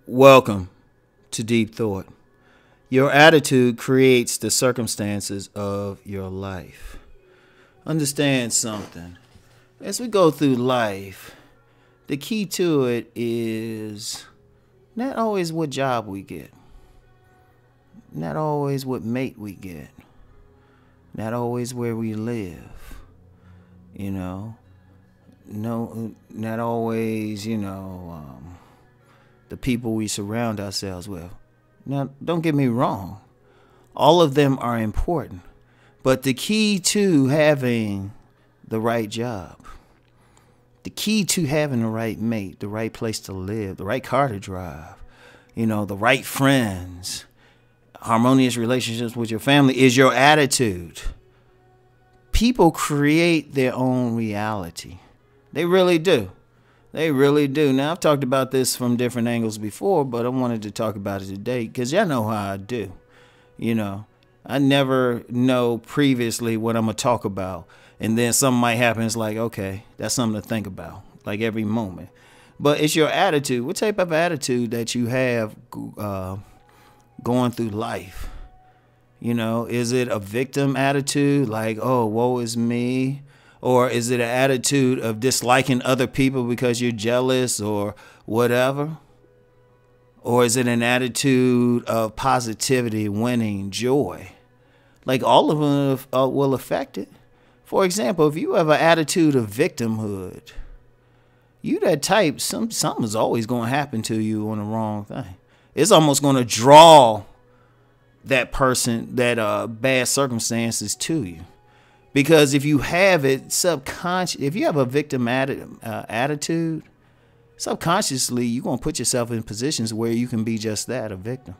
Welcome to Deep Thought. Your attitude creates the circumstances of your life. Understand something. As we go through life, the key to it is not always what job we get, not always what mate we get, not always where we live, not always, the people we surround ourselves with. Now, don't get me wrong. All of them are important. But the key to having the right job, the key to having the right mate, the right place to live, the right car to drive, the right friends, harmonious relationships with your family is your attitude. People create their own reality. They really do. They really do. Now, I've talked about this from different angles before, but I wanted to talk about it today because y'all know how I do. I never know previously what I'm going to talk about. And then something might happen. It's like, okay, that's something to think about, like every moment. But it's your attitude. What type of attitude that you have going through life? Is it a victim attitude? Like, oh, woe is me? Or is it an attitude of disliking other people because you're jealous or whatever? Or is it an attitude of positivity, winning, joy? Like all of them will affect it. For example, if you have an attitude of victimhood, you that type, something's always going to happen to you on the wrong thing. It's almost going to draw that person, that bad circumstances to you. Because if you have it if you have a victim attitude, subconsciously, you're going to put yourself in positions where you can be just that, a victim.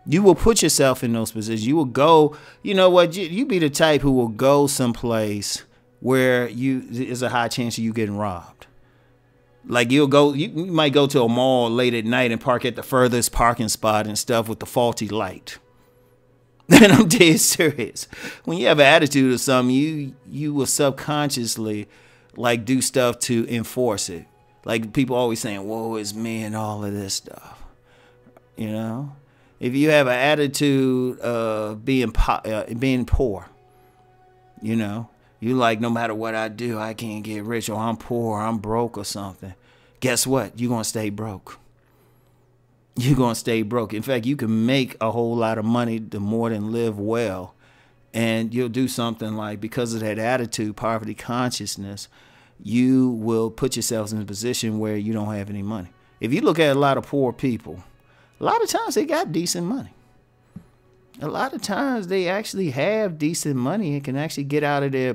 You will put yourself in those positions. You will go, you be the type who will go someplace where there's a high chance of you getting robbed. Like you might go to a mall late at night and park at the furthest parking spot and stuff with the faulty light. And I'm dead serious. When you have an attitude of something, you will subconsciously like do stuff to enforce it. Like people always saying, woe is me and all of this stuff. If you have an attitude of being poor, you like, no matter what I do, I can't get rich, or I'm poor, or I'm broke or something. Guess what? You're going to stay broke. You're going to stay broke. In fact, you can make a whole lot of money the more than live well. And you'll do something like, because of that attitude, poverty consciousness, you will put yourselves in a position where you don't have any money. If you look at a lot of poor people, a lot of times they got decent money. A lot of times they actually have decent money and can actually get out of their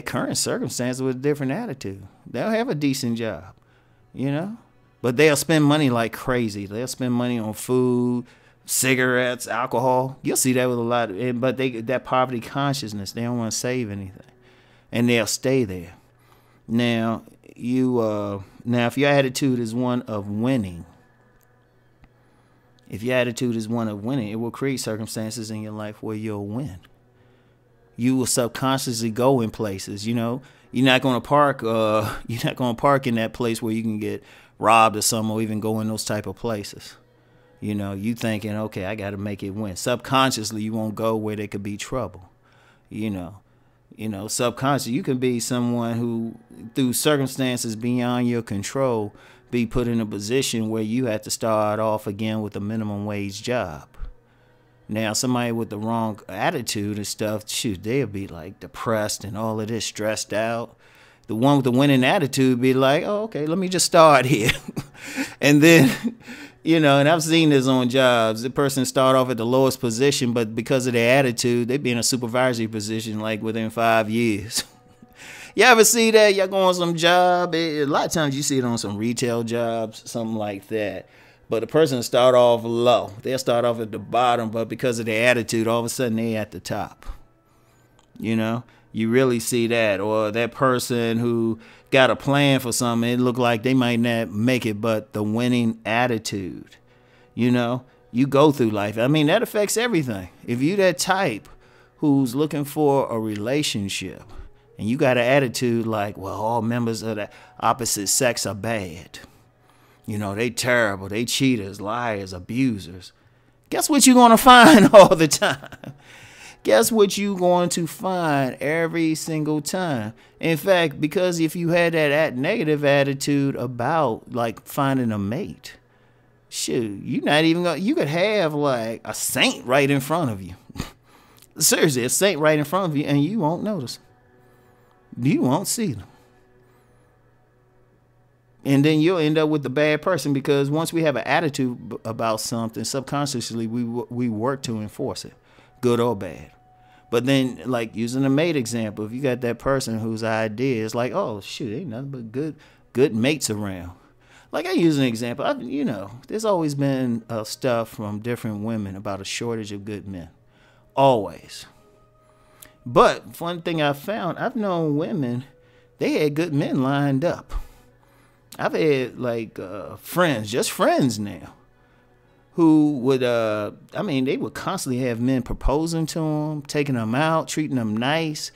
current circumstances with a different attitude. They'll have a decent job, But they'll spend money like crazy. They'll spend money on food, cigarettes, alcohol. You'll see that with a lot of, but that poverty consciousness, they don't want to save anything. And they'll stay there. Now, if your attitude is one of winning, it will create circumstances in your life where you'll win. You will subconsciously go in places, You're not going to park in that place where you can get robbed or something, or even go in those type of places. You thinking, okay, I got to make it win. Subconsciously, you won't go where there could be trouble. Subconsciously, you can be someone who, through circumstances beyond your control, be put in a position where you have to start off again with a minimum wage job. Now, somebody with the wrong attitude and stuff, shoot, they'll be like depressed and all of this, stressed out. The one with the winning attitude be like, oh, okay, let me just start here. And then, and I've seen this on jobs. The person start off at the lowest position, but because of their attitude, they be in a supervisory position like within 5 years. You ever see that? Y'all go on some job. A lot of times you see it on some retail jobs, something like that. But the person start off low. They'll start off at the bottom, but because of their attitude, all of a sudden they at the top. You really see that. Or that person who got a plan for something, it look like they might not make it, but the winning attitude, you go through life. I mean, that affects everything. If you that type who's looking for a relationship and you got an attitude like, well, all members of the opposite sex are bad, You know, they terrible. They cheaters, liars, abusers. Guess what you're going to find all the time? Guess what you're going to find every single time? In fact, because if you had that negative attitude about like finding a mate, shoot, you're not even going to, you could have like a saint right in front of you. Seriously, a saint right in front of you and you won't notice. You won't see them. And then you'll end up with the bad person because once we have an attitude about something, subconsciously we work to enforce it, good or bad. But then, like using the mate example, if you got that person whose idea is like, oh, shoot, ain't nothing but good mates around. Like I use an example, there's always been stuff from different women about a shortage of good men. Always. But one thing I found, I've known women, they had good men lined up. I've had like friends, just friends now, who would, they would constantly have men proposing to them, taking them out, treating them nice.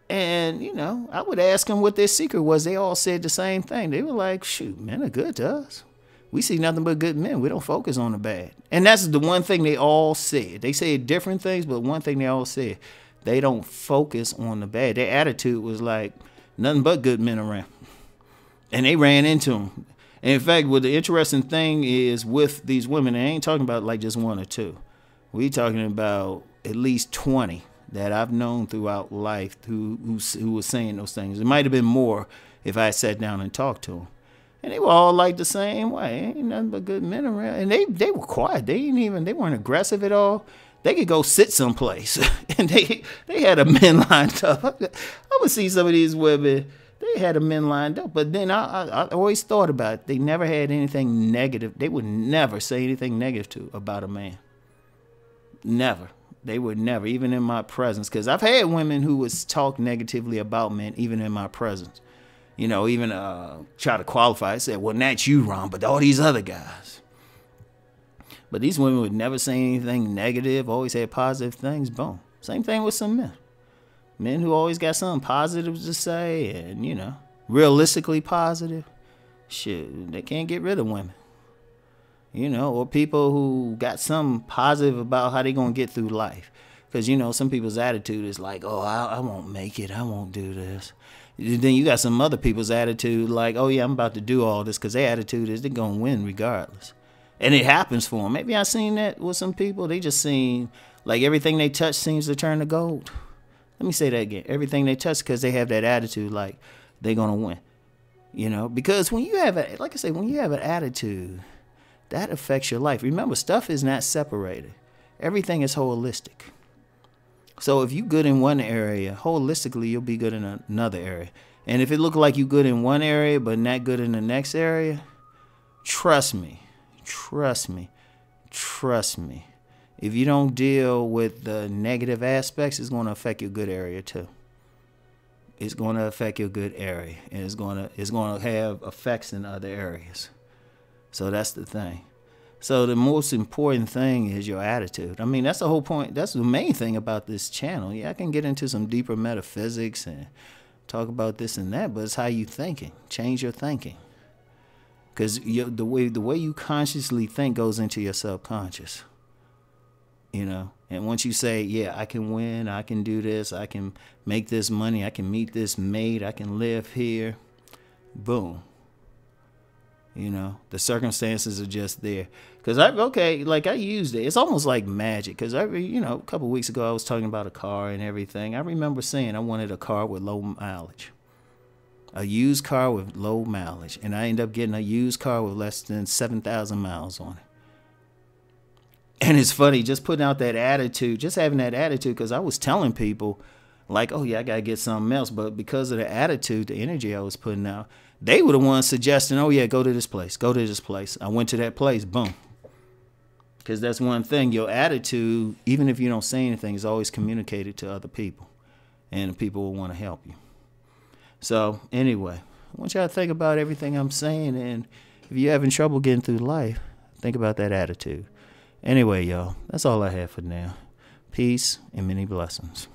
And, I would ask them what their secret was. They all said the same thing. They were like, shoot, men are good to us. We see nothing but good men. We don't focus on the bad. And that's the one thing they all said. They said different things, but one thing they all said, they don't focus on the bad. Their attitude was like, nothing but good men around. And they ran into them. And in fact, what the interesting thing is with these women, I ain't talking about like just one or two. We talking about at least 20 that I've known throughout life who was saying those things. It might have been more if I had sat down and talked to them. And they were all like the same way. Ain't nothing but good men around. And they were quiet. They weren't aggressive at all. They could go sit someplace. And they had a men lined up. I would see some of these women. They had a men lined up, but then I always thought about it. They never had anything negative. They would never say anything negative about a man. Never. They would never, even in my presence. Because I've had women who would talk negatively about men, even in my presence. Even try to qualify. I said, well, not you, Ron, but all these other guys. But these women would never say anything negative, always had positive things. Boom. Same thing with some men. Men who always got something positive to say and, realistically positive. Shit, they can't get rid of women. Or people who got something positive about how they going to get through life. Because, some people's attitude is like, oh, I won't make it. I won't do this. Then you got some other people's attitude like, oh, yeah, I'm about to do all this because their attitude is they're going to win regardless. And it happens for them. Maybe I've seen that with some people. They just seem like everything they touch seems to turn to gold. Let me say that again. Everything they touch because they have that attitude like they're going to win. Because when you have, when you have an attitude, that affects your life. Remember, stuff is not separated. Everything is holistic. So if you're good in one area, holistically, you'll be good in another area. And if it looks like you're good in one area but not good in the next area, trust me. If you don't deal with the negative aspects, it's going to affect your good area too. It's going to affect your good area, and it's going to have effects in other areas. So that's the thing. So the most important thing is your attitude. That's the whole point. That's the main thing about this channel. Yeah, I can get into some deeper metaphysics and talk about this and that, but it's how you thinking. Change your thinking. Because the way you consciously think goes into your subconscious. And once you say, yeah, I can win, I can do this, I can make this money, I can meet this mate, I can live here, boom. The circumstances are just there. Because I used it. It's almost like magic. Because a couple of weeks ago I was talking about a car and everything. I remember saying I wanted a car with low mileage. A used car with low mileage. And I ended up getting a used car with less than 7,000 miles on it. And it's funny, just putting out that attitude, just having that attitude, because I was telling people, like, oh, yeah, I got to get something else. But because of the attitude, the energy I was putting out, they were the ones suggesting, oh, yeah, go to this place, go to this place. I went to that place, boom. Because that's one thing, your attitude, even if you don't say anything, is always communicated to other people. And people will want to help you. So, anyway, I want y'all to think about everything I'm saying. And if you're having trouble getting through life, think about that attitude. Anyway, y'all, that's all I have for now. Peace and many blessings.